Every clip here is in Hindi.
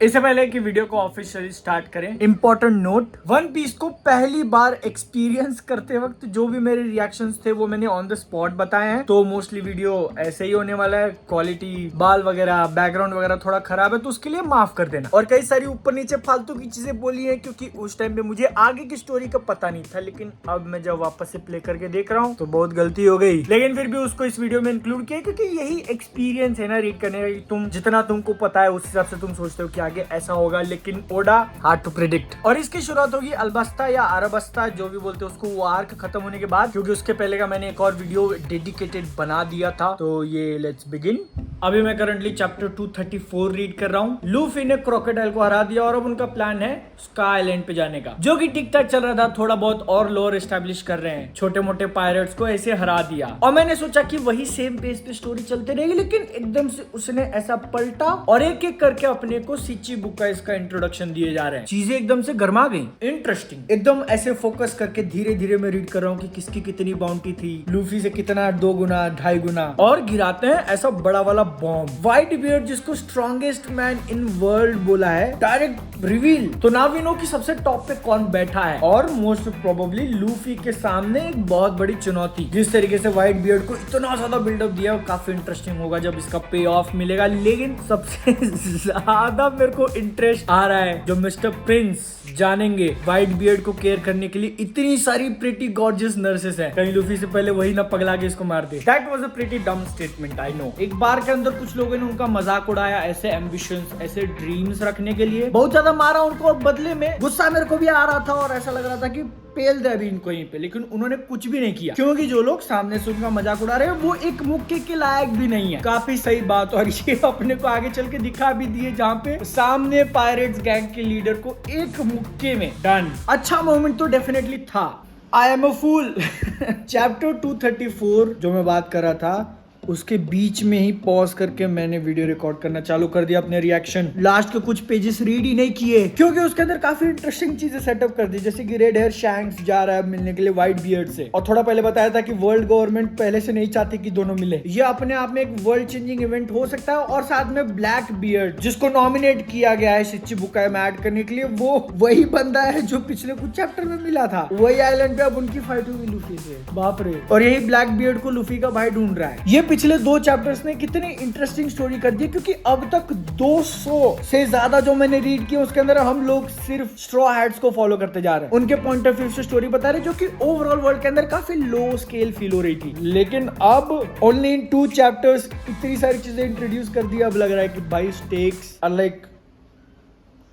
इससे पहले कि वीडियो को ऑफिशियली स्टार्ट करें, इंपॉर्टेंट नोट, वन पीस को पहली बार एक्सपीरियंस करते वक्त जो भी मेरे रिएक्शंस थे वो मैंने ऑन द स्पॉट बताए हैं। तो मोस्टली वीडियो ऐसे ही होने वाला है, क्वालिटी, बाल वगैरह, बैकग्राउंड वगैरह थोड़ा खराब है तो उसके लिए माफ कर देना। और कई सारी ऊपर नीचे फालतू की चीजें बोली है क्योंकि उस टाइम पे मुझे आगे की स्टोरी का पता नहीं था, लेकिन अब मैं जब वापस से प्ले करके देख रहा हूँ तो बहुत गलती हो गई, लेकिन फिर भी उसको इस वीडियो में इंक्लूड किया क्योंकि यही एक्सपीरियंस है ना रीड करने का। तुम जितना तुमको पता है उस हिसाब से तुम सोचते हो कि आगे ऐसा होगा, लेकिन ओडा हार्ड टू प्रिडिक्ट। और इसकी शुरुआत होगी अलबस्ता या अरबस्ता, जो भी बोलते हैं उसको, वो आर्क खत्म होने के बाद, क्योंकि उसके पहले का मैंने एक और वीडियो डेडिकेटेड बना दिया था। तो ये लेट्स बिगिन। अभी मैं करंटली चैप्टर 234 रीड कर रहा हूँ। लूफी ने क्रोकोडाइल को हरा दिया और अब उनका प्लान है स्काई आइलैंड पे जाने का, जो कि ठीक ठाक चल रहा था। थोड़ा बहुत और लोअर एस्टेब्लिश कर रहे हैं, छोटे मोटे पायरेट्स को ऐसे हरा दिया। और मैंने सोचा कि वही सेम पेस पे स्टोरी चलते रहेगी, लेकिन एकदम से उसने ऐसा पलटा और एक एक करके अपने को शिचिबुका इसका इंट्रोडक्शन दिए जा रहे हैं। चीजें एकदम से गर्मा गई, इंटरेस्टिंग एकदम। ऐसे फोकस करके धीरे धीरे मैं रीड कर रहा हूँ कि किसकी कितनी बाउंटी थी, लूफी से कितना 2 गुना 2.5 गुना, और गिराते हैं ऐसा बड़ा वाला बॉम्ब। व्हाइट बियर्ड जिसको स्ट्रॉन्गेस्ट मैन इन वर्ल्ड बोला है, डायरेक्ट रिवील। तो नाउ वी नो कि सबसे टॉप पे कौन बैठा है, और मोस्ट प्रोबेबली लूफी के सामने एक बहुत बड़ी चुनौती। जिस तरीके से व्हाइट बियर्ड को इतना ज्यादा बिल्डअप दिया, काफी इंटरेस्टिंग होगा जब इसका पे ऑफ मिलेगा। लेकिन सबसे ज्यादा मेरे को इंटरेस्ट आ रहा है जो मिस्टर प्रिंस जानेंगे व्हाइट बियर्ड को केयर करने के लिए इतनी सारी प्रिटी गॉर्जियस नर्सेस हैं। कहीं लूफी से पहले वही ना पगला के इसको मार दे। दैट वाज अ प्रिटी डम स्टेटमेंट, आई नो। एक बार के अंदर कुछ लोगों ने उनका मजाक उड़ाया, ऐसे एम्बिशंस, ऐसे ड्रीम्स रखने के लिए बहुत ज्यादा मारा उनको, और बदले में गुस्सा मेरे को भी आ रहा था और ऐसा लग रहा था कि पेल दे अभी इनको यहीं पे। लेकिन उन्होंने कुछ भी नहीं किया, क्योंकि जो लोग सामने से उनका मजाक उड़ा रहे हैं वो एक मुक्के के लायक भी नहीं है। काफी सही बात। और ये अपने को आगे चल के दिखा भी दिए, जहाँ पे सामने पायरेट्स गैंग के लीडर को एक मुक्के में डन। अच्छा मोमेंट तो डेफिनेटली था। I am a fool. Chapter 234 जो मैं बात कर रहा था, उसके बीच में ही पॉज करके मैंने वीडियो रिकॉर्ड करना चालू कर दिया। अपने रिएक्शन लास्ट के कुछ पेजेस रीड ही नहीं किए, क्योंकि उसके अंदर काफी इंटरेस्टिंग चीजें सेटअप कर दी, जैसे कि रेड हेयर शैंक्स जा रहा है मिलने के लिए व्हाइट बियर्ड से। और थोड़ा पहले बताया था कि वर्ल्ड गवर्नमेंट पहले से नहीं चाहती कि दोनों मिले। ये अपने आप में एक वर्ल्ड चेंजिंग इवेंट हो सकता है। और साथ में ब्लैक बियर्ड, जिसको नॉमिनेट किया गया है शिचिबुका में ऐड करने के लिए, वो वही बंदा है जो पिछले कुछ चैप्टर में मिला था। वही आइलैंड पे अब उनकी फाइट हुई लूफी से, बाप रे। और यही ब्लैक बियर्ड को लूफी का भाई ढूंढ रहा है। ये पिछले 2 चैप्टर्स ने कितनी इंटरेस्टिंग स्टोरी कर दी, क्योंकि अब तक 200 से ज्यादा जो मैंने रीड किया उसके अंदर हम लोग सिर्फ स्ट्रॉ हैट्स को फॉलो करते जा रहे हैं। उनके पॉइंट ऑफ व्यू से स्टोरी बता रहे, जो कि ओवरऑल वर्ल्ड के अंदर काफी लो स्केल फील हो रही थी। लेकिन अब ओनली इन 2 चैप्टर्स इतनी सारी चीजें इंट्रोड्यूस कर दी। अब लग रहा है कि भाई stakes are like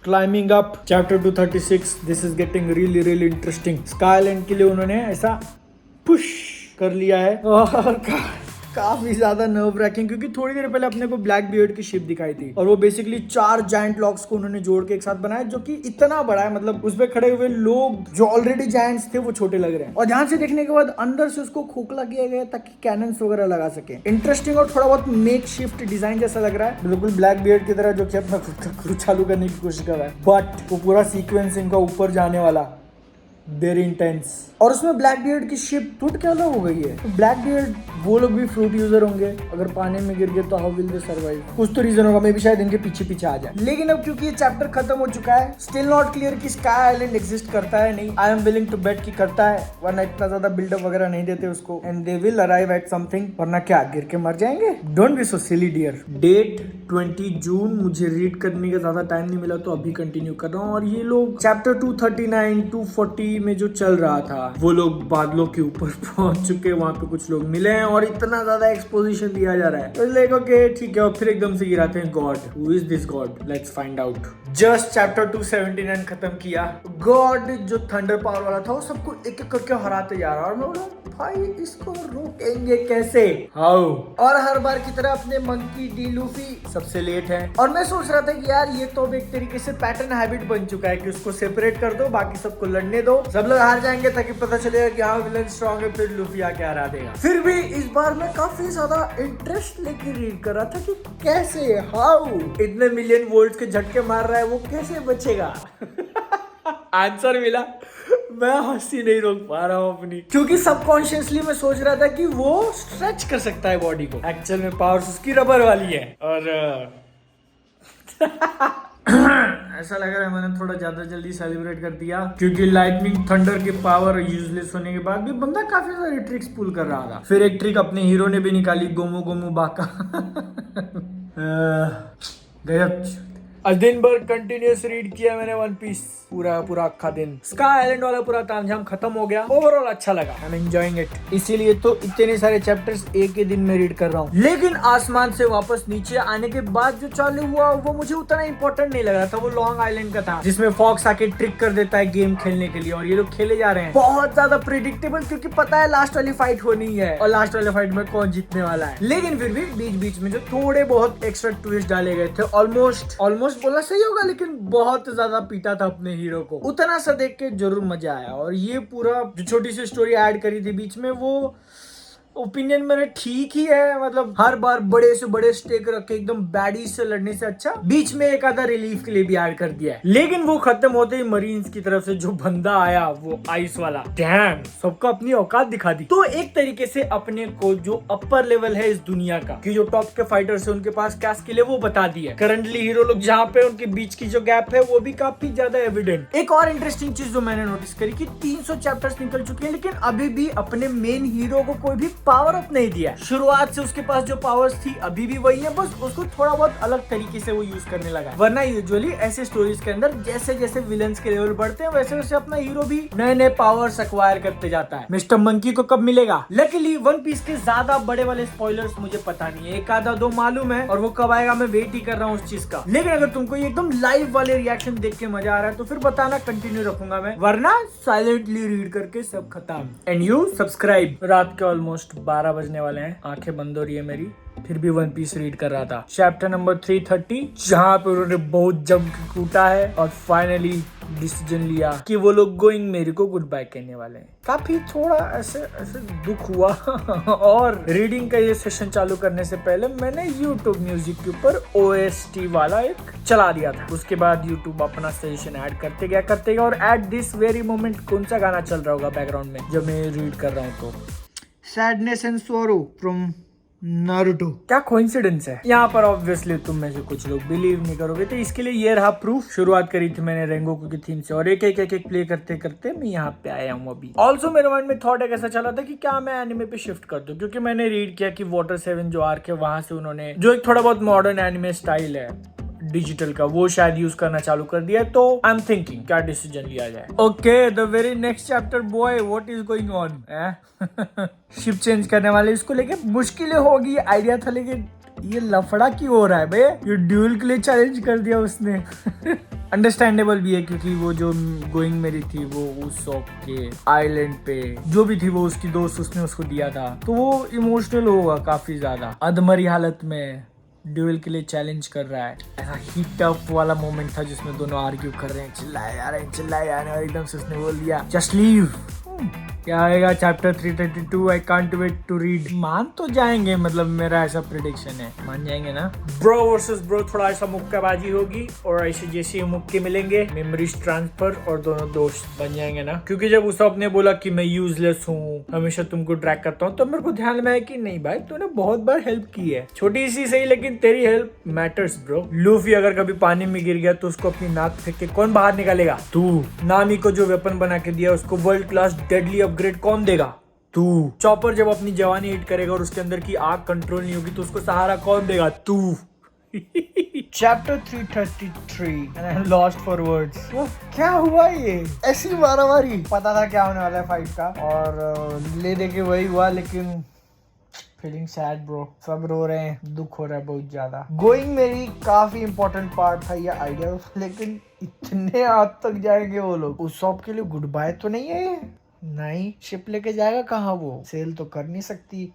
climbing up. Chapter 236, this is getting really really interesting. Sky island के लिए उन्होंने ऐसा पुश कर लिया है, और काफी ज्यादा नर्व रैकिंग, क्योंकि थोड़ी देर पहले अपने को ब्लैक बियर्ड की शिप दिखाई थी, और वो बेसिकली 4 जायंट लॉक्स को उन्होंने जोड़ के एक साथ बनाया, जो कि इतना बड़ा है। मतलब उस पे खड़े हुए लोग जो ऑलरेडी जायंट्स थे वो छोटे लग रहे हैं। और ध्यान से देखने के बाद अंदर से उसको खोखला किया गया ताकि कैनन्स वगैरह लगा सके। इंटरेस्टिंग और थोड़ा बहुत मेक शिफ्ट डिजाइन जैसा लग रहा है, बिल्कुल ब्लैक बियर्ड की तरह, जो कि अपना खुद का क्रू चालू करने की कोशिश कर रहा है। बट वो पूरा सीक्वेंस इनका ऊपर जाने वाला, वेरी इंटेंस। और उसमें ब्लैक बियर्ड की शिप टूट के अलग हो गई है। तो ब्लैक बियर्ड, वो लोग भी फ्रूट यूजर होंगे, अगर पानी में गिर गए तो हाउ विल दे सर्वाइव? कुछ तो रीजन होगा, मे भी शायद इनके पीछे पीछे आ जाए। लेकिन अब क्योंकि ये चैप्टर खत्म हो चुका है, स्टिल नॉट क्लियर कि स्काई आइलैंड एग्जिस्ट करता है नहीं। I am willing to bet कि करता है, वरना इतना ज्यादा बिल्डअप वगैरह नहीं देते उसको। And they will arrive at something, वरना क्या गिर के मर जाएंगे? Don't be so silly dear. Date 20 June, मुझे रीड करने का ज्यादा टाइम नहीं मिला तो अभी कंटिन्यू कर रहा हूँ। और ये लोग चैप्टर 239 240 में जो चल रहा था, वो लोग बादलों के ऊपर पहुंच चुके, वहां पे कुछ लोग मिले हैं और इतना ज्यादा एक्सपोजिशन दिया जा रहा है। तो लाइक ओके ठीक है, और फिर एकदम से गिराते हैं God. Who is this God? Let's find out. Just chapter 279 खत्म किया। गॉड जो थंडर पावर वाला था वो सबको एक एक करके हराते जा रहा है, और मैं बोला भाई इसको रोकेंगे कैसे? हाउ? और हर बार की तरह अपने मंकी डी लूफी सबसे लेट है। और मैं सोच रहा था कि यार ये तो एक तरीके से पैटर्न हैबिट बन चुका है कि उसको सेपरेट कर दो, बाकी सबको लड़ने दो, सब लोग हार जाएंगे ताकि पता चलेगा कि हाँ विलन स्ट्रॉन्ग है, फिर लूफी आके हरा देगा। फिर भी इस बार मैं काफी ज्यादा इंटरेस्ट लेके रीड कर रहा था कि कैसे, हाउ इतने मिलियन वोल्ट के झटके मार रहा है, वो कैसे बचेगा? आंसर मिला। मैं हंसी नहीं रोक पा रहा हूँ अपनी, क्योंकि सबकॉन्शियसली मैं सोच रहा था कि वो स्ट्रेच कर सकता है बॉडी को। एक्चुअल में पावर्स उसकी रबर वाली है। और ऐसा लग रहा है मैंने थोड़ा ज्यादा जल्दी सेलिब्रेट कर दिया, क्योंकि लाइटनिंग थंडर की पावर यूजलेस होने के बाद भी बंदा काफी सारी ट्रिक्स पुल कर रहा था। फिर एक ट्रिक अपने हीरो ने भी निकाली, गोमू गोमू बाका। गजब। आज दिन भर कंटिन्यूस रीड किया मैंने वन पीस, पूरा अक्खा दिन। स्काई आइलैंड वाला पूरा तामझाम खत्म हो गया। ओवरऑल अच्छा लगा, आई एम एंजॉयिंग इट। इसीलिए तो इतने सारे चैप्टर्स एक ही दिन में रीड कर रहा हूँ। लेकिन आसमान से वापस नीचे आने के बाद जो चालू हुआ वो मुझे उतना इंपॉर्टेंट नहीं लग रहा था। वो लॉन्ग आइलैंड का था, जिसमें फॉक्स आके ट्रिक कर देता है गेम खेलने के लिए, और ये लोग खेले जा रहे हैं। बहुत ज्यादा प्रिडिक्टेबल, क्योंकि पता है लास्ट वाली फाइट होनी है और लास्ट वाले फाइट में कौन जीतने वाला है। लेकिन फिर भी बीच बीच में जो थोड़े बहुत एक्स्ट्रा ट्विस्ट डाले गए थे, ऑलमोस्ट बोलना सही होगा, लेकिन बहुत ज्यादा पीटा था अपने हीरो को। उतना सा देख के जरूर मजा आया। और ये पूरा जो छोटी सी स्टोरी ऐड करी थी बीच में, वो ओपिनियन मेरे ठीक ही है। मतलब हर बार बड़े से बड़े स्टेक रख के एकदम बैडी से लड़ने से अच्छा बीच में एक आधा रिलीफ के लिए भी ऐड कर दिया है। लेकिन वो खत्म होते ही मरीन्स की तरफ से जो बंदा आया, वो आइस वाला, डैम, सबको अपनी औकात दिखा दी। तो एक तरीके से अपने को जो अपर लेवल है इस दुनिया का, कि जो टॉप के फाइटर्स है उनके पास क्या स्किल है वो बता दी है। करंटली हीरो लोग जहाँ पे उनके बीच की जो गैप है वो भी काफी ज्यादा एविडेंट। एक और इंटरेस्टिंग चीज जो मैंने नोटिस करी कि 300 चैप्टर्स निकल चुके हैं, लेकिन अभी भी अपने मेन हीरो को कोई भी पावर अप नहीं दिया। शुरुआत से उसके पास जो पावर्स थी अभी भी वही है, बस उसको थोड़ा बहुत अलग तरीके से वो यूज करने लगा। वरना यूजुअली ऐसे स्टोरीज के अंदर जैसे जैसे विलन्स के लेवल बढ़ते हैं, वैसे वैसे अपना हीरो भी नए नए पावर्स एक्वायर करते जाता है। मिस्टर मंकी को कब मिलेगा? लकीली वन पीस के ज्यादा बड़े वाले स्पॉयलर्स मुझे पता नहीं है, एक आधा दो मालूम है, और वो कब आएगा मैं वेट ही कर रहा हूँ उस चीज का। लेकिन अगर तुमको ये एकदम लाइव वाले रिएक्शन देख के मजा आ रहा है तो फिर बताना, कंटिन्यू रखूंगा मैं, वरना साइलेंटली रीड करके सब खत्म। And you subscribe. रात के ऑलमोस्ट 12 बजने वाले हैं, आंखें बंद हो रही है मेरी, फिर भी वन पीस रीड कर रहा था। चैप्टर नंबर 330, जहाँ पे उन्होंने बहुत जम के कूटा है और फाइनली डिसीजन लिया कि वो लोग गोइंग मेरी को गुड बाय कहने वाले हैं। काफी थोड़ा ऐसे दुख हुआ। और रीडिंग का ये सेशन चालू करने से पहले मैंने YouTube म्यूजिक के ऊपर OST वाला एक चला दिया था। उसके बाद YouTube अपना सजेशन ऐड करते गया और एट दिस वेरी मोमेंट कौन सा गाना चल रहा होगा बैकग्राउंड में जब मैं रीड कर रहा हूँ? तो सैडनेस एंड सोरो फ्रॉम नारुतो। क्या कोइंसिडेंस है। यहाँ पर ऑब्वियसली तुम में से कुछ लोग बिलीव नहीं करोगे, तो इसके लिए ये रहा प्रूफ। शुरुआत करी थी मैंने रेंगोकू की थीम से, और एक प्ले करते करते मैं यहाँ पे आया हूँ अभी। ऑल्सो मेरे माइंड में थॉट एक ऐसा चला था कि क्या मैं एनिमे पे शिफ्ट कर दूं, क्योंकि मैंने रीड किया कि वाटर 7 जो आर्क है वहां से उन्होंने जो एक थोड़ा बहुत मॉडर्न एनिमे स्टाइल है डिजिटल का, वो शायद यूज करना चालू कर दिया है। तो आई एम थिंकिंग क्या डिसीजन लिया जाए। Okay, the very next chapter boy, what is going on? Ship change करने वाले इसको लेके मुश्किलें होगी, आइडिया था, लेकिन ये लफड़ा क्यों हो रहा है बे? ये ड्यूल के लिए चैलेंज कर दिया उसने। अंडरस्टैंडेबल भी है, क्योंकि वो जो गोइंग मेरी थी वो उस के आइलैंड पे जो भी थी वो उसकी दोस्त उसने उसको दिया था, तो वो इमोशनल होगा काफी ज्यादा। अधमरी हालत में ड्यूल के लिए चैलेंज कर रहा है। ऐसा हीट अप वाला मोमेंट था जिसमें दोनों आर्ग्यू कर रहे हैं, चिल्लाए जा रहे हैं, और एकदम से उसने बोल दिया जस्ट लीव। क्या आएगा chapter 332? I can't wait to read. मान तो जाएंगे, मतलब मेरा ऐसा प्रेडिक्शन है, मान जाएंगे ना। ब्रो वर्सेस ब्रो, थोड़ा ऐसा मुक्केबाजी होगी, और ऐसे जैसे मुक्के मिलेंगे मेमोरीज ट्रांसफर, और दोनों दोस्त बन जाएंगे ना। क्योंकि जब उसने ने बोला कि मैं यूजलेस हूँ, हमेशा तुमको ट्रैक करता हूँ, तो मेरे को ध्यान में आया कि नहीं भाई, तूने बहुत बार हेल्प की है, छोटी सी सही, लेकिन तेरी हेल्प मैटर्स ब्रो। लूफी अगर कभी पानी में गिर गया तो उसको अपनी नाक फेंक के कौन बाहर निकालेगा? तू। नामी को जो वेपन बना के दिया उसको वर्ल्ड क्लास डेडली अपग्रेड कौन देगा? तू। चॉपर जब अपनी जवानी हिट करेगा और उसके अंदर की आग कंट्रोल नहीं होगी तो उसको सहारा कौन देगा? तू। Chapter 333 and I'm lost for words। वो क्या हुआ? ये ऐसी मारामारी, पता था क्या होने वाला है फाइट का, और ले दे के वही हुआ, लेकिन फीलिंग सैड ब्रो, सब रो रहे हैं, दुख हो रहा है बहुत ज्यादा। गोइंग मेरी काफी इंपॉर्टेंट पार्ट था ये आइडिया, लेकिन इतने हद तक जाएंगे वो लोग? उस शॉप के लिए गुड बाय तो नहीं है ये? नहीं, शिप लेके जाएगा कहाँ वो? सेल तो कर नहीं सकती।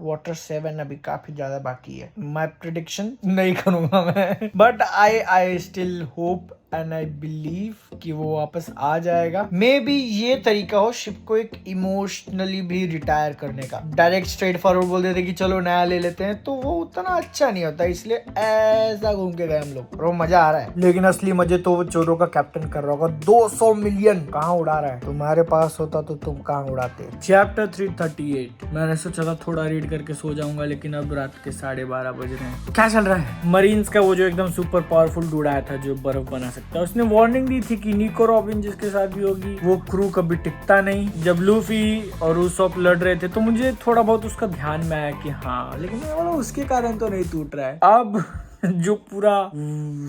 वाटर 7 अभी काफी ज्यादा बाकी है। माई प्रिडिक्शन नहीं करूंगा मैं, but I still hope and I believe कि वो वापस आ जाएगा। मे बी ये तरीका हो शिप को एक इमोशनली भी रिटायर करने का। डायरेक्ट स्ट्रेट फॉरवर्ड बोल देते कि चलो नया ले लेते हैं, तो वो उतना अच्छा नहीं होता, इसलिए ऐसा घूम के गए हम लोग और वो मजा आ रहा है। लेकिन असली मजे तो वो चोरों का कैप्टन कर रहा होगा। 200 मिलियन कहाँ उड़ा रहा है, तुम्हारे पास होता तो तुम कहाँ उड़ाते। चैप्टर 338। मैंने सोचा था थोड़ा रीड करके सो जाऊंगा, लेकिन अब रात के 12:30 बज रहे हैं। क्या चल रहा है? मरीन्स का वो जो एकदम सुपर पावरफुल डूड आया था जो बर्फ बना सकता है, उसने वार्निंग दी थी कि निको रॉबिन जिसके साथ भी होगी वो क्रू कभी टिकता नहीं। जब लूफी और उसॉप लड़ रहे थे तो मुझे थोड़ा बहुत उसका ध्यान में आया कि हाँ, लेकिन उसके कारण तो नहीं टूट रहा है। अब जो पूरा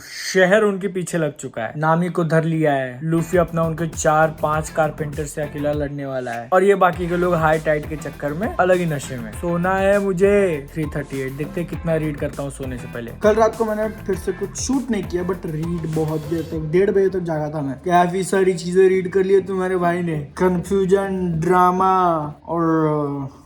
शहर उनके पीछे लग चुका है, नामी को धर लिया है, लूफी अपना उनके 4-5 कारपेंटर से अकेला लड़ने वाला है और ये बाकी के लोग हाई टाइड के चक्कर में अलग ही नशे में। सोना है मुझे। 338 देखते कितना रीड करता हूँ सोने से पहले। कल रात को मैंने फिर से कुछ शूट नहीं किया, बट रीड बहुत देर तक, 1:30 बजे तक जागा था मैं। काफी सारी चीजें रीड कर ली तुम्हारे भाई ने। कंफ्यूजन, ड्रामा और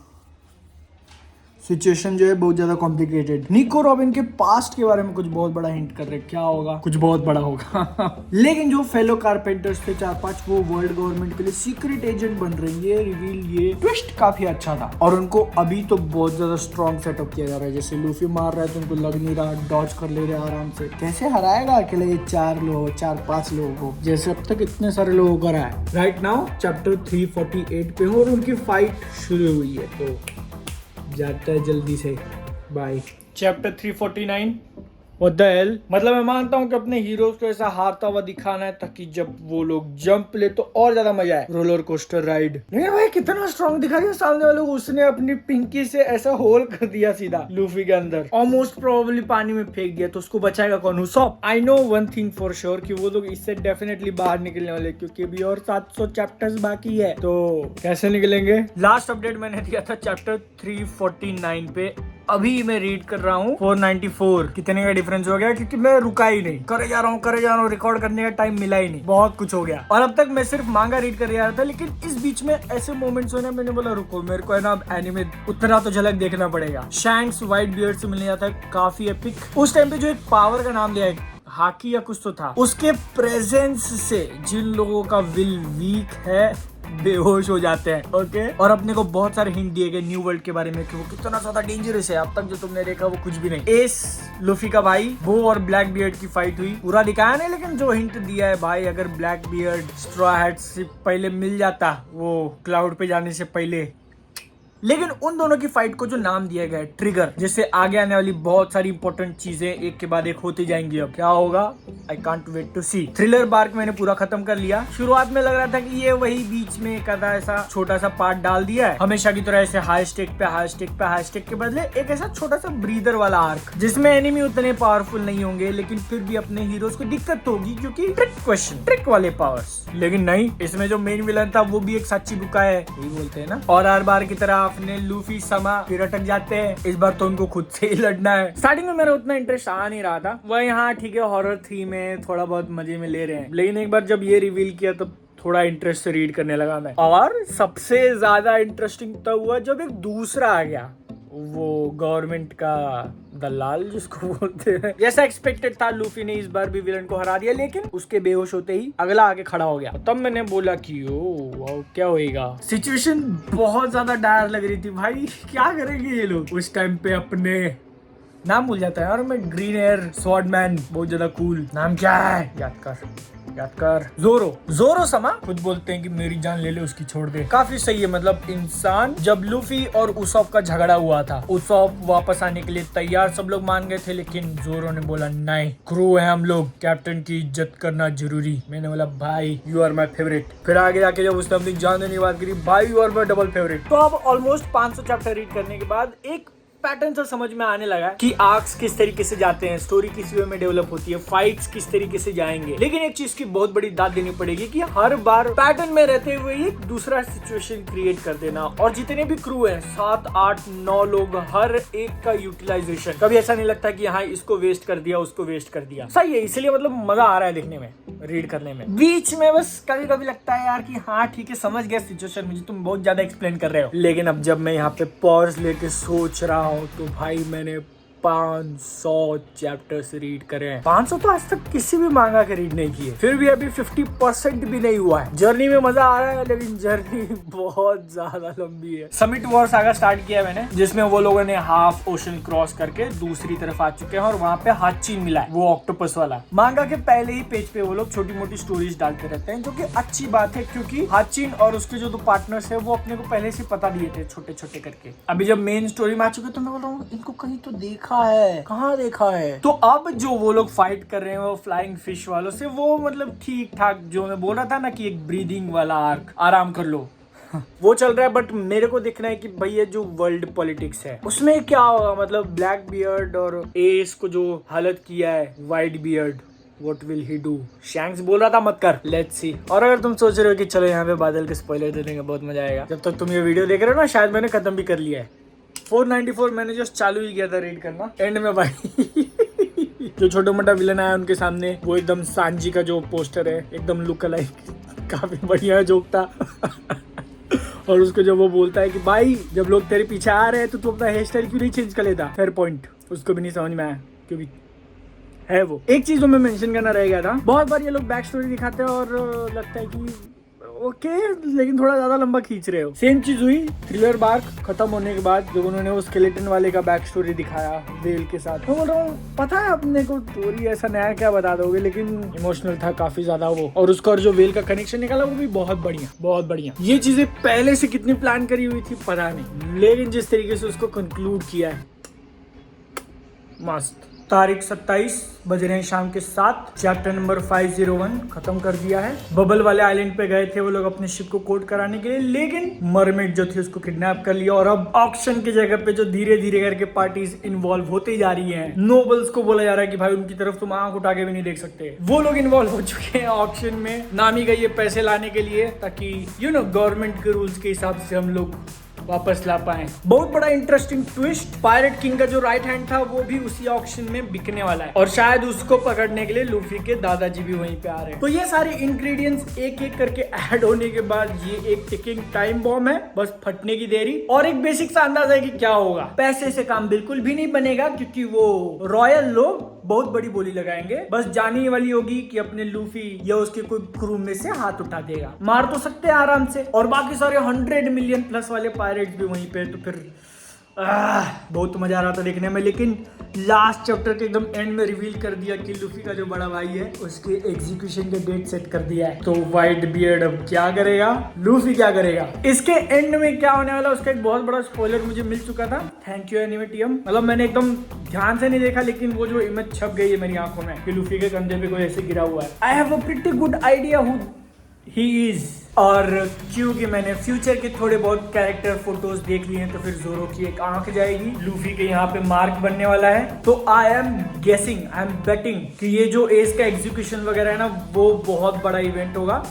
सिचुएशन जो है बहुत ज्यादा कॉम्प्लिकेटेड। निको रॉबिन के पास्ट के बारे में कुछ बहुत बड़ा हिंट कर रहे, क्या होगा? कुछ बहुत बड़ा होगा। लेकिन जो फेलो कारपेंटर्स थे 4-5, वो वर्ल्ड गवर्नमेंट के लिए सीक्रेट एजेंट बन रहे हैं। ये रिवील, ये ट्विस्ट काफी अच्छा था और उनको अभी तो बहुत ज्यादा स्ट्रॉन्ग सेटअप किया जा रहा है। जैसे लूफी मार रहा है तो उनको लग नहीं रहा, डॉज कर ले रहे हैं आराम से। कैसे हराएगा अकेले ये 4-5 लोगों को, जैसे अब तक इतने सारे लोगों को हराया है। राइट नाउ चैप्टर 348 पे हूँ और उनकी फाइट शुरू हुई है, तो जाता है जल्दी से। Bye. Chapter 349। What the hell? मतलब मैं मानता हूँ कि अपने हीरोज को ऐसा हारता हुआ दिखाना है ताकि जब वो लोग जंप ले तो और ज्यादा मजा आए। Roller coaster ride. लेकिन भाई कितना स्ट्रॉन्ग दिखा दिया सामने वाले को। उसने अपनी पिंकी से ऐसा होल कर दिया सीधा लूफी के अंदर, ऑलमोस्ट प्रोबेबली पानी में फेंक दिया। तो उसको बचाएगा कौन? Usopp. I know one thing for sure कि वो लोग इससे डेफिनेटली बाहर निकलने वाले, क्योंकि अभी और 700 चैप्टर्स बाकी है। तो कैसे निकलेंगे? लास्ट अपडेट मैंने दिया था चैप्टर 349 पे, अभी मैं रीड कर रहा हूँ 494। कितने का डिफरेंस हो गया, क्योंकि मैं रुका ही नहीं, करे जा रहा हूँ। रिकॉर्ड करने का टाइम मिला ही नहीं, बहुत कुछ हो गया। और अब तक मैं सिर्फ मांगा रीड कर रहा था, लेकिन इस बीच में ऐसे मोमेंट्स हुए ना, मैंने बोला रुको, मेरे को है ना अब एनिमे उतना तो झलक देखना पड़ेगा। शैंक्स व्हाइट बियर्ड से मिलने जाता है, काफी एपिक। उस टाइम पे जो एक पावर का नाम लिया है, हाकी या कुछ तो था, उसके प्रेजेंस से जिन लोगों का विल वीक है बेहोश हो जाते हैं। ओके। और अपने को बहुत सारे हिंट दिए गए न्यू वर्ल्ड के बारे में कि वो कितना ज्यादा डेंजरस है। अब तक जो तुमने देखा वो कुछ भी नहीं। एस लूफी का भाई, वो और ब्लैक बियर्ड की फाइट हुई, पूरा दिखाया नहीं, लेकिन जो हिंट दिया है भाई, अगर ब्लैक बियर्ड स्ट्रॉ हैट से पहले मिल जाता वो क्लाउड पे जाने से पहले। लेकिन उन दोनों की फाइट को जो नाम दिया गया है ट्रिगर, जिससे आगे आने वाली बहुत सारी इंपॉर्टेंट चीजें एक के बाद एक होती जाएंगी। अब क्या होगा, I can't wait to see. Thriller Bark मैंने पूरा खत्म कर लिया। शुरुआत में लग रहा था कि ये वही बीच में एक आधा ऐसा छोटा सा पार्ट डाल दिया है, हमेशा की तरह ऐसे हाई स्टेक के बदले एक ऐसा छोटा सा ब्रीदर वाला आर्क, जिसमें एनिमी उतने पावरफुल नहीं होंगे, लेकिन फिर भी अपने हीरोज को दिक्कत होगी क्योंकि ट्रिक वाले पावर्स। लेकिन नहीं, इसमें जो मेन विलन था वो भी एक सच्ची बुका है, यही बोलते हैं ना। और हर बार की तरह अपने लूफी समा फिर अटक जाते हैं। इस बार तो उनको खुद से ही लड़ना है। स्टार्टिंग में मेरा उतना इंटरेस्ट आ नहीं रहा था, वह यहाँ ठीक है हॉरर थीम में थोड़ा बहुत मजे में ले रहे हैं, लेकिन एक बार जब ये रिवील किया तो थोड़ा इंटरेस्ट से रीड करने लगा मैं। और सबसे ज्यादा इंटरेस्टिंग तब हुआ जब एक दूसरा आ गया, वो गवर्नमेंट का दलाल जिसको बोलते हैं। जैसा एक्सपेक्टेड था, लूफी ने इस बार भी विलन को हरा दिया, लेकिन उसके बेहोश होते ही अगला आके खड़ा हो गया। तब मैंने बोला कि ओ क्या होएगा। सिचुएशन बहुत ज्यादा डायर लग रही थी भाई, क्या करेंगे ये लोग। उस टाइम पे अपने नाम भूल जाता है और मैं, ग्रीन एयर स्वॉर्डमैन, बहुत ज्यादा कूल नाम क्या है, याद कर जोरो समा खुद बोलते हैं कि मेरी जान ले ले उसकी छोड़ दे। काफी सही है, मतलब इंसान। जब लूफी और उसॉप का झगड़ा हुआ था, उसॉप वापस आने के लिए तैयार, सब लोग मान गए थे, लेकिन जोरो ने बोला नहीं, क्रू है हम लोग, कैप्टन की इज्जत करना जरूरी। मैंने बोला भाई यू आर माई फेवरेट। फिर आगे जाके जब उसने अपनी जान देने की बात करी, भाई you are my double favourite. तो अब ऑलमोस्ट 500 चैप्टर रीड करने के बाद एक पैटर्न सा समझ में आने लगा कि आर्क्स किस तरीके से जाते हैं, स्टोरी किस वे में डेवलप होती है, फाइट्स किस तरीके से जाएंगे। लेकिन एक चीज की बहुत बड़ी दाद देनी पड़ेगी कि हर बार पैटर्न में रहते हुए एक दूसरा सिचुएशन क्रिएट कर देना। और जितने भी क्रू हैं 7, 8, 9 लोग, हर एक का यूटिलाइजेशन, कभी ऐसा नहीं लगता कि हाँ इसको वेस्ट कर दिया उसको वेस्ट कर दिया। सही है, इसलिए मतलब मजा आ रहा है देखने में, रीड करने में। बीच में बस कभी कभी लगता है यार कि हाँ ठीक है समझ गया सिचुएशन, मुझे तुम बहुत ज्यादा एक्सप्लेन कर रहे हो। लेकिन अब जब मैं यहाँ पे पॉज लेके सोच रहा हूँ तो भाई मैंने 500 चैप्टर्स रीड करे हैं। 500 तो आज तक किसी भी मांगा के रीड नहीं किए, फिर भी अभी 50% भी नहीं हुआ है। जर्नी में मजा आ रहा है, लेकिन जर्नी बहुत ज्यादा लंबी है। समिट वॉर सागा स्टार्ट किया मैंने, जिसमें वो लोगों ने हाफ ओशन क्रॉस करके दूसरी तरफ आ चुके हैं और वहाँ पे हाचिन मिला है, वो ऑक्टोपस वाला। मांगा के पहले ही पेज पे वो लोग छोटी मोटी स्टोरीज डालते रहते हैं, जो कि अच्छी बात है, क्योंकि हाचिन और उसके जो 2 पार्टनर्स है वो अपने को पहले से पता दिए थे छोटे छोटे करके। अभी जब मेन स्टोरी में आ चुके तो मैं बोल रहा हूँ इनको कहीं तो देखा है, कहाँ देखा है। तो अब जो वो लोग फाइट कर रहे हैं वो फ्लाइंग फिश वालों से, वो मतलब ठीक ठाक, जो मैं बोल रहा था ना कि एक ब्रीदिंग वाला आर्क, आराम कर लो, वो चल रहा है। बट मेरे को देखना है कि भाई ये जो वर्ल्ड पॉलिटिक्स है उसमें क्या होगा। मतलब ब्लैक बियर्ड और एस को जो हालत किया है white beard, What will he do? Shanks बोल रहा था मत कर, लेट्स सी। और अगर तुम सोच रहे हो कि चलो यहाँ पे बादल के स्पॉइलर दे देंगे, बहुत मजा आएगा, जब तक तुम ये वीडियो देख रहे हो ना, शायद मैंने खत्म भी कर लिया है। 494 मैंने जस्ट चालू ही किया था रीड करना। एंड में भाई जो छोटा मोटा विलन आया उनके सामने, वो एकदम सांजी का जो पोस्टर है एकदम लुक अलाइक, काफी बढ़िया जोक था। और उसको जब वो बोलता है कि भाई जब लोग तेरे पीछे आ रहे हैं तो तू अपना हेयर स्टाइल क्यों नहीं चेंज कर लेता, फेयर पॉइंट। उसको भी नहीं समझ में आया क्योंकि है वो। एक चीज जो मैं मेंशन करना रह गया था, बहुत बार ये लोग बैक स्टोरी दिखाते हैं और लगता है कि ओके, लेकिन थोड़ा ज्यादा लंबा खींच रहे हो। सेम चीज हुई थ्रिलर बार्क खत्म होने के बाद, जब उन्होंने वो स्केलेटन वाले का बैक स्टोरी दिखाया वेल के साथ। मैं बोल रहा हूँ पता है अपने को स्टोरी ऐसा नया क्या बता दोगे, लेकिन इमोशनल था काफी ज्यादा वो। और उसका और जो वेल का कनेक्शन निकाला वो भी बहुत बढ़िया, बहुत बढ़िया। ये चीजें पहले से कितनी प्लान करी हुई थी पता नहीं, लेकिन जिस तरीके से उसको कंक्लूड किया है, मस्त। तारीख 27 बज रहे हैं शाम के 7। चैप्टर नंबर 501 खत्म कर दिया है। बबल वाले आइलैंड पे गए थे वो लोग अपने शिप को कोड कराने के लिए, लेकिन मरमेड जो थी उसको किडनैप कर लिया। और अब ऑक्शन की जगह पे जो धीरे धीरे करके पार्टीज इन्वॉल्व होती जा रही हैं, नोबल्स को बोला जा रहा है कि भाई उनकी तरफ तुम आंख उठा के भी नहीं देख सकते, वो लोग इन्वॉल्व हो चुके हैं ऑक्शन में। नामी गई है पैसे लाने के लिए, ताकि गवर्नमेंट के रूल्स के हिसाब से हम लोग वापस ला पाए। बहुत बड़ा इंटरेस्टिंग ट्विस्ट, पायरेट किंग का जो राइट हैंड था वो भी उसी ऑक्शन में बिकने वाला है, और शायद उसको पकड़ने के लिए लूफी के दादाजी भी वहीं पे आ रहे हैं। तो ये सारे इंग्रेडिएंट्स एक एक करके ऐड होने के बाद ये एक टिकिंग टाइम बॉम्ब है, बस फटने की देरी। और एक बेसिक सा अंदाजा है कि क्या होगा। पैसे से काम बिल्कुल भी नहीं बनेगा, क्योंकि वो रॉयल लोग बहुत बड़ी बोली लगाएंगे। बस जानी वाली होगी कि अपने लूफी या उसके कोई क्रू में से हाथ उठा देगा। मार तो सकते हैं आराम से, और बाकी सारे 100 मिलियन प्लस वाले पायरेट्स भी वहीं पे। तो फिर बहुत मजा आ रहा था देखने में। लेकिन लास्ट चैप्टर के एकदम एंड में रिवील कर दिया कि लूफी का जो बड़ा भाई है उसके एग्जीक्यूशन के डेट सेट कर दिया है। तो व्हाइट बियर्ड अब क्या करेगा, लूफी क्या करेगा, इसके एंड में क्या होने वाला, उसका एक बहुत बड़ा स्पॉइलर मुझे मिल चुका था। Thank you anime TM. मतलब मैंने एकदम ध्यान से नहीं देखा, लेकिन वो जो इमेज छप गई है मेरी आंखों में कि लूफी के कंधे पे कोई ऐसे गिरा हुआ है। I have a pretty good idea who he is. और क्योंकि मैंने फ्यूचर के थोड़े बहुत कैरेक्टर फोटोज देख लिए हैं, तो फिर जोरो की एक आंख जाएगी, लूफी के यहाँ पे मार्क बनने वाला है। तो I am guessing, I am betting कि ये जो एस का एग्जीक्यूशन वगैरह है ना, वो बहुत बड़ा इवेंट होगा,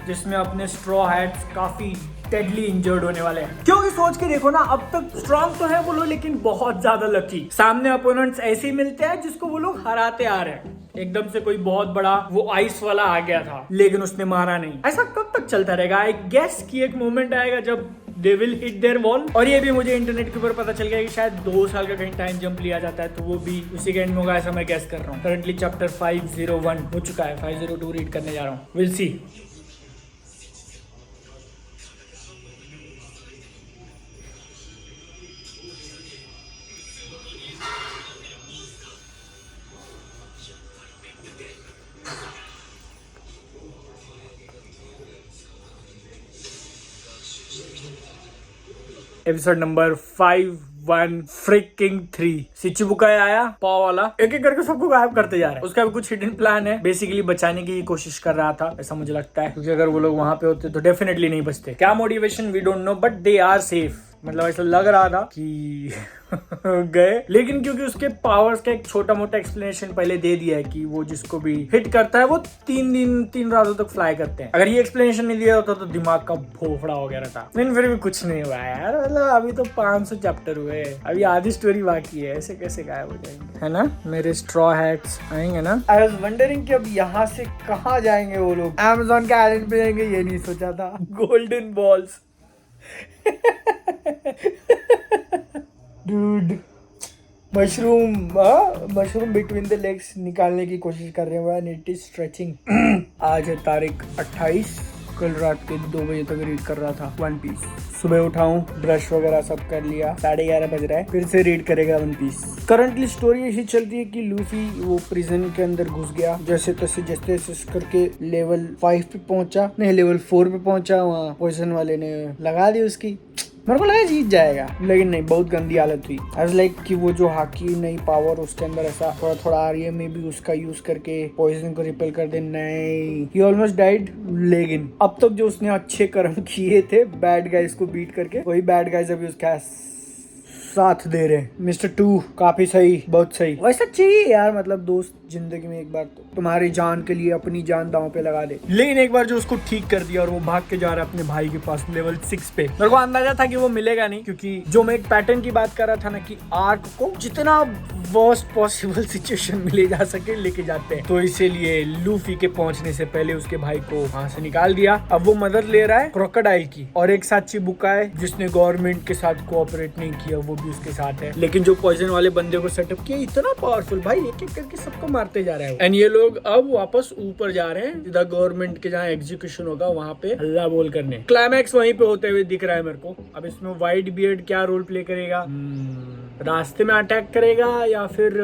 जिसमें अपने स्ट्रॉ हैट्स काफी डेडली इंजर्ड होने वाले हैं। क्योंकि सोच के देखो ना, अब तक स्ट्रॉन्ग तो है वो लोग, लेकिन बहुत ज्यादा लकी। सामने अपोनेंट्स ऐसे ही मिलते हैं जिसको वो लोग हराते आ रहे हैं। एकदम से कोई बहुत बड़ा वो आइस वाला आ गया था, लेकिन उसने मारा नहीं। ऐसा कब तक चलता रहेगा? आई गेस कि एक मोमेंट आएगा जब they will hit their wall. और ये भी मुझे इंटरनेट के ऊपर पता चल गया कि शायद 2 साल का कहीं टाइम जंप लिया जाता है, तो वो भी उसी के एंड में होगा, ऐसा मैं गेस कर रहा हूँ। करंटली चैप्टर 501 हो चुका है, 502 रीड करने जा रहा हूँ। Will see. एपिसोड नंबर 513 सिचुबुका आया पाव वाला, एक एक करके सबको गायब करते जा रहा है। उसका भी कुछ हिडन प्लान है, बेसिकली बचाने की कोशिश कर रहा था, ऐसा मुझे लगता है, क्योंकि अगर वो लोग वहां पे होते तो डेफिनेटली नहीं बचते। क्या motivation we don't know, but they are safe. मतलब ऐसा लग रहा था कि गए, लेकिन क्योंकि उसके पावर्स का एक छोटा मोटा एक्सप्लेनेशन पहले दे दिया है कि वो जिसको भी हिट करता है वो 3 रातों तक फ्लाई करते हैं। अगर ये एक्सप्लेनेशन नहीं दिया होता तो दिमाग का फोफड़ा हो गया रहता। लेकिन फिर भी कुछ नहीं हुआ यार। मतलब अभी तो 500 चैप्टर हुए, अभी आधी स्टोरी बाकी है, ऐसे कैसे गायब हो जाएंगे, है ना? मेरे स्ट्रॉ हैट्स आएंगे ना। आई वाज वंडरिंग कि अब यहाँ से कहाँ जाएंगे वो लोग। अमेज़न के आइलैंड पे जाएंगे, ये नहीं सोचा था। Golden balls dude, mushroom mushroom between the legs निकालने की कोशिश कर रहे हैं, इट इज स्ट्रेचिंग। आज है तारीख 28, कल रात के 2 बजे तक रीड कर रहा था वन पीस। सुबह उठाऊं, ब्रश वगैरह सब कर लिया, 11:30 बज रहा है, फिर से रीड करेगा वन पीस। करंटली स्टोरी यही चल रही है कि लूफी वो प्रिजन के अंदर घुस गया, जैसे तैसे जैसे करके लेवल 5 पे पहुंचा, नहीं लेवल 4 पे पहुंचा। वहाँ पॉइजन वाले ने लगा दी उसकी। मेरे को लगा जीत जाएगा, लेकिन नहीं, बहुत गंदी हालत हुई। एज लाइक कि वो जो हाकी नई पावर उसके अंदर ऐसा थोड़ा थोड़ा आ रही है, मे बी उसका यूज करके पॉइजन को रिपेल कर दे। नहीं, ही ऑलमोस्ट डाइड। लेकिन अब तक जो उसने अच्छे कर्म किए थे बैड गाइज को बीट करके, वही बैड गाइज अभी उसका साथ दे रहे हैं। मिस्टर 2 काफी सही, बहुत सही। वैसा चाहिए यार, मतलब दोस्त जिंदगी में एक बार तो तुम्हारी जान के लिए अपनी जान दांव पे लगा दे। लेकिन एक बार जो उसको ठीक कर दिया और वो भाग के जा रहा है अपने भाई के पास लेवल 6 पे, मेरे को अंदाजा था कि वो मिलेगा नहीं, क्योंकि जो मैं एक पैटर्न की बात कर रहा था ना कि आर्क को जितना वर्स्ट पॉसिबल सिचुएशन में ले जा सके लेके जाते हैं, तो इसीलिए लूफी के पहुंचने से पहले उसके भाई को वहां से निकाल दिया। अब वो मदद ले रहा है क्रोकोडाइल की, और एक साची बुका है जिसने गवर्नमेंट के साथ कोऑपरेट नहीं किया, वो भी उसके साथ है। लेकिन जो पॉइजन वाले बंदे को सेटअप किया, इतना पावरफुल भाई, एक एक करके सबको मारते जा रहा है। एंड ये लोग अब वापस ऊपर जा रहे हैं, सीधा गवर्नमेंट के जहाँ एग्जीक्यूशन होगा वहाँ पे हल्ला बोल करने। क्लाइमैक्स वहीं पे होते हुए दिख रहा है मेरे को। अब इसमें व्हाइट बियर्ड क्या रोल प्ले करेगा, रास्ते में अटैक करेगा या फिर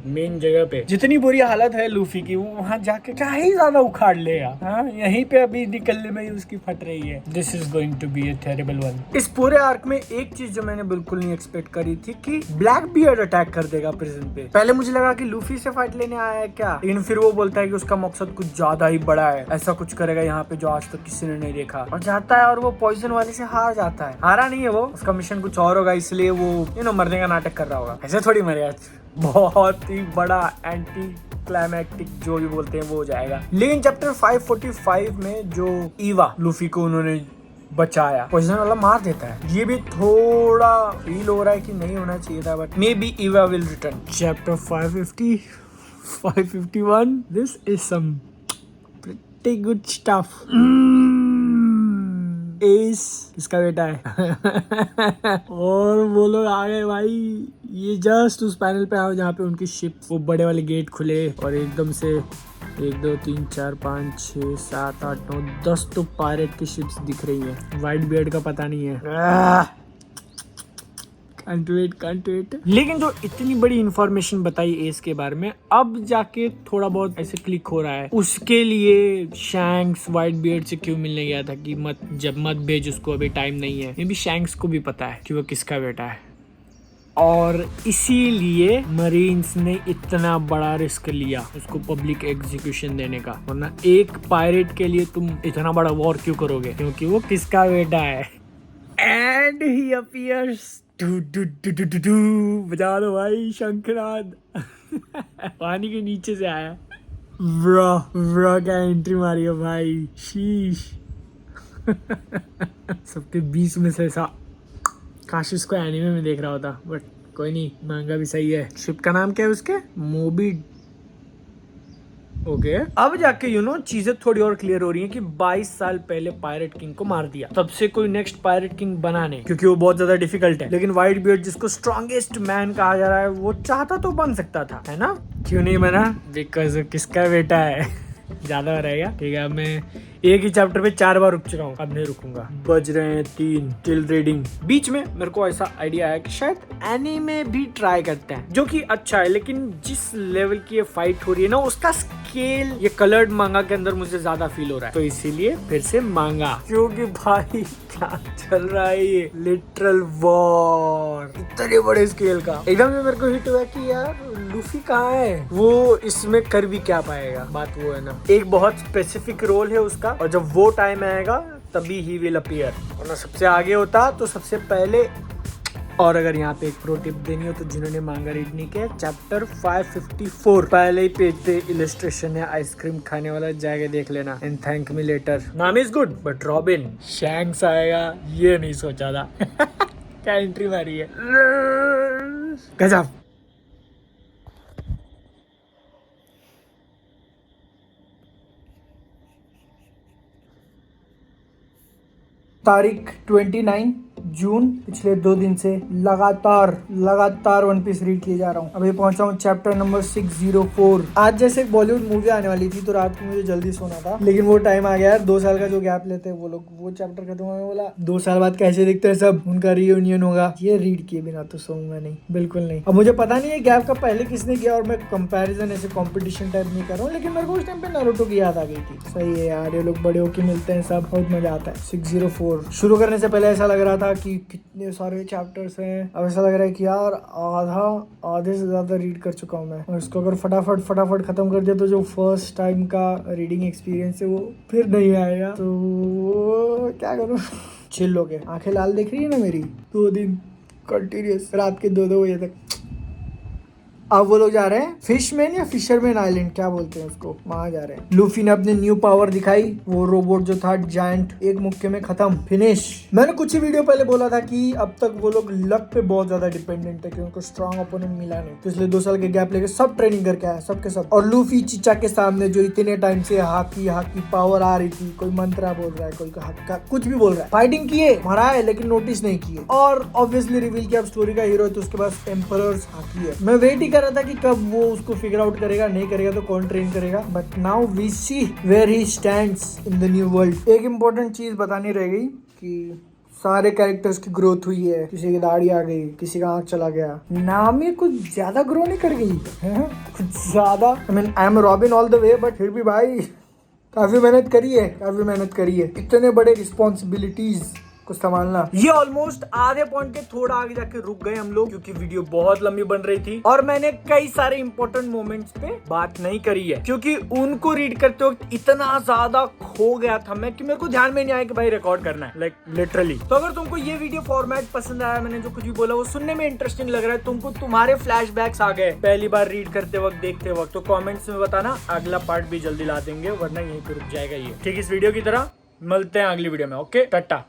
मेन जगह पे। जितनी बुरी हालत है लूफी की, वो वहां जाके क्या ही ज्यादा उखाड़ लेगा। हाँ, यहीं पे अभी निकलने में ही उसकी फट रही है। This is going to be a terrible one. इस पूरे आर्क में एक चीज जो मैंने बिल्कुल नहीं एक्सपेक्ट करी थी कि ब्लैक बियर्ड अटैक कर देगा प्रिजन पे। पहले मुझे लगा कि लूफी से फाइट लेने आया है क्या, लेकिन फिर वो बोलता है कि उसका मकसद कुछ ज्यादा ही बड़ा है, ऐसा कुछ करेगा यहाँ पे जो आज तक किसी ने नहीं देखा, और जाता है और वो पॉइजन वाले से हार जाता है। हारा नहीं है वो, उसका मिशन कुछ और होगा, इसलिए वो मरने का नाटक कर रहा होगा। ऐसे थोड़ी मरेगा, बहुत ही बड़ा एंटी क्लाइमैक्टिक जो भी बोलते हैं वो हो जाएगा। लेकिन चैप्टर 545 में जो ईवा लूफी को उन्होंने बचाया, पॉइजन वाला मार देता है, ये भी थोड़ा फील हो रहा है कि नहीं होना चाहिए था, but maybe Eva will return. Chapter 550 551, this is some pretty good stuff. एस इसका बेटा है और वो लोग आ गए भाई। ये जस्ट उस पैनल पे आओ जहाँ पे उनकी शिप, वो बड़े वाले गेट खुले और एकदम से 1 2 3 4 5 6 7 8 9 10 तो पायरेट की शिप्स दिख रही है। व्हाइट बियर्ड का पता नहीं है। Can't wait। लेकिन जो इतनी बड़ी इंफॉर्मेशन बताई एस के बारे में, अब जाके थोड़ा बहुत ऐसे क्लिक हो रहा है। उसके लिए शैंक्स व्हाइट बियर्ड से क्यों मिलने गया था कि मत भेज उसको, अभी टाइम नहीं है। मे बी शैंक्स को भी पता है कि वो किसका बेटा है, और इसीलिए मरीन्स ने इतना बड़ा रिस्क लिया उसको पब्लिक एग्जीक्यूशन देने का। वरना एक पायरेट के लिए तुम इतना बड़ा वॉर क्यों करोगे, क्योंकि वो किसका बेटा है। And he appears. बजा दो भाई शंखनाद। पानी के नीचे से आया। ब्रो क्या एंट्री मारी है भाई, शीश। सबके 20 में से ऐसा, काश उसको एनिमे में देख रहा होता, बट कोई नहीं, मांगा भी सही है। शिप का नाम क्या है उसके, मोबी। ओके अब जाके चीजें थोड़ी और क्लियर हो रही हैं कि 22 साल पहले पायरेट किंग को मार दिया, तब से कोई नेक्स्ट पायरेट किंग बना नहीं, क्योंकि वो बहुत ज्यादा डिफिकल्ट है। लेकिन व्हाइट बियर्ड जिसको स्ट्रॉन्गेस्ट मैन कहा जा रहा है, वो चाहता तो बन सकता था, है ना। क्यों नहीं बना, बिकॉज किसका बेटा है। ज्यादा रहेगा, ठीक है। मैं एक ही चैप्टर पे 4 बार रुक चुका हूँ, अब नहीं रुकूंगा। बज रहे हैं 3 टिल रीडिंग। बीच में मेरे को ऐसा आइडिया है कि शायद एनीमे भी ट्राई करते हैं, जो कि अच्छा है। लेकिन जिस लेवल की ये फाइट हो रही है ना, उसका स्केल ये कलर्ड मांगा के अंदर मुझे ज्यादा फील हो रहा है, तो इसीलिए फिर से मांगा। क्योंकि भाई क्या चल रहा है ये लिटरल वॉर, इतने बड़े स्केल का। एकदम से मेरे को हिट हुआ कि यार लूफी कहाँ है, वो इसमें कर भी क्या पाएगा। बात वो है ना, एक बहुत स्पेसिफिक रोल है उसका, और जब वो टाइम आएगा तभी ही विल अपीयर, वरना सबसे आगे होता तो सबसे पहले। और अगर यहाँ पे एक प्रो टिप देनी हो तो जिन्होंने मांगा रीड नहीं किया, चैप्टर 554 पहले ही पेज पे इलस्ट्रेशन है आइसक्रीम खाने वाला, जाके देख लेना। And thank me later. नाम is good but Robin Shanks आएगा ये नहीं सोचा था। क्या एंट्री मारी है, गजब। तारीख 29 जून, पिछले 2 दिन से लगातार वन पीस रीड किए जा रहा हूँ। अभी पहुंचा हूँ चैप्टर नंबर 604। आज जैसे एक बॉलीवुड मूवी आने वाली थी तो रात को मुझे जल्दी सोना था, लेकिन वो टाइम आ गया यार। 2 साल का जो गैप लेते हैं वो लोग, वो चैप्टर खत्म होने वाला। 2 साल बाद कैसे दिखते हैं सब, उनका रियूनियन होगा। ये रीड किए बिना तो सोऊंगा नहीं, बिल्कुल नहीं। अब मुझे पता नहीं है गैप का पहले किसने किया, और मैं कंपैरिजन ऐसे कंपटीशन टाइप नहीं कर रहा हूँ, लेकिन मेरे को उस टाइम पे नारुतो की याद आ गई थी। सही है यार, ये लोग बड़े होके मिलते हैं, सब बहुत मजा आता है। 604 शुरू करने से पहले ऐसा लग रहा था कि कितने सारे चैप्टर्स हैं। अब ऐसा लग रहा है कि यार आधे से ज्यादा रीड कर चुका हूँ मैं, और इसको अगर फटाफट खत्म कर दिया तो जो फर्स्ट टाइम का रीडिंग एक्सपीरियंस है वो फिर नहीं आएगा। तो क्या करूँ, चिल हो गए। आंखें लाल दिख रही है ना मेरी, 2 दिन कंटिन्यूस रात के 2 बजे तक। अब वो लोग जा रहे हैं फिशमैन या फिशरमैन आइलैंड, क्या बोलते हैं उसको, वहां जा रहे हैं। लूफी ने अपनी न्यू पावर दिखाई, वो रोबोट जो था जायंट, एक मुक्के में खत्म, फिनिश। मैंने कुछ ही वीडियो पहले बोला था कि अब तक वो लोग लक पे बहुत ज्यादा डिपेंडेंट है, कि उनको स्ट्रॉन्ग ओपोनेंट मिला नहीं। पिछले 2 साल के गैप लेके सब ट्रेनिंग करके आया, सबके सब। और लूफी चिचा के सामने जो इतने टाइम से हाकी पावर आ रही थी, कोई मंत्रा बोल रहा है, कोई कुछ भी बोल रहा है, फाइटिंग किए, मरा है, लेकिन नोटिस नहीं किए। और ऑब्वियसली रिवील किया अब स्टोरी का हीरो है तो उसके पास एम्परर्स हाकी है। मैं वेट ही कर रहा था कि कब वो उसको फिगर आउट करेगा, नहीं करेगा तो कौन ट्रेन करेगा। But now we see where he stands in the new world. एक इंपॉर्टेंट चीज बतानी रह गई कि सारे कैरेक्टर्स की ग्रोथ हुई है। किसी की दाढ़ी आ गई, किसी का आंख चला गया, नामी कुछ ज्यादा ग्रो नहीं कर गई है, कुछ ज्यादा। I am robin all the way, but फिर भी भाई काफी मेहनत करी है। इतने बड़े रिस्पॉन्सिबिलिटीज को संभालना। ये ऑलमोस्ट आधे पॉइंट के थोड़ा आगे जाके रुक गए हम लोग, क्योंकि वीडियो बहुत लंबी बन रही थी और मैंने कई सारे इंपॉर्टेंट मोमेंट्स पे बात नहीं करी है, क्योंकि उनको रीड करते वक्त इतना ज्यादा खो गया था मैं कि मेरे को ध्यान में नहीं आया कि भाई रिकॉर्ड करना है, लाइक लिटरली। तो अगर तुमको ये वीडियो फॉर्मेट पसंद आया, मैंने जो कुछ भी बोला वो सुनने में इंटरेस्टिंग लग रहा है, तुमको तुम्हारे फ्लैशबैक्स आ गए पहली बार रीड करते वक्त, देखते वक्त, तो कॉमेंट्स में बताना, अगला पार्ट भी जल्दी ला देंगे, वरना यहीं पे रुक जाएगा ये। ठीक, इस वीडियो की तरह मिलते हैं अगली वीडियो में। ओके, टाटा।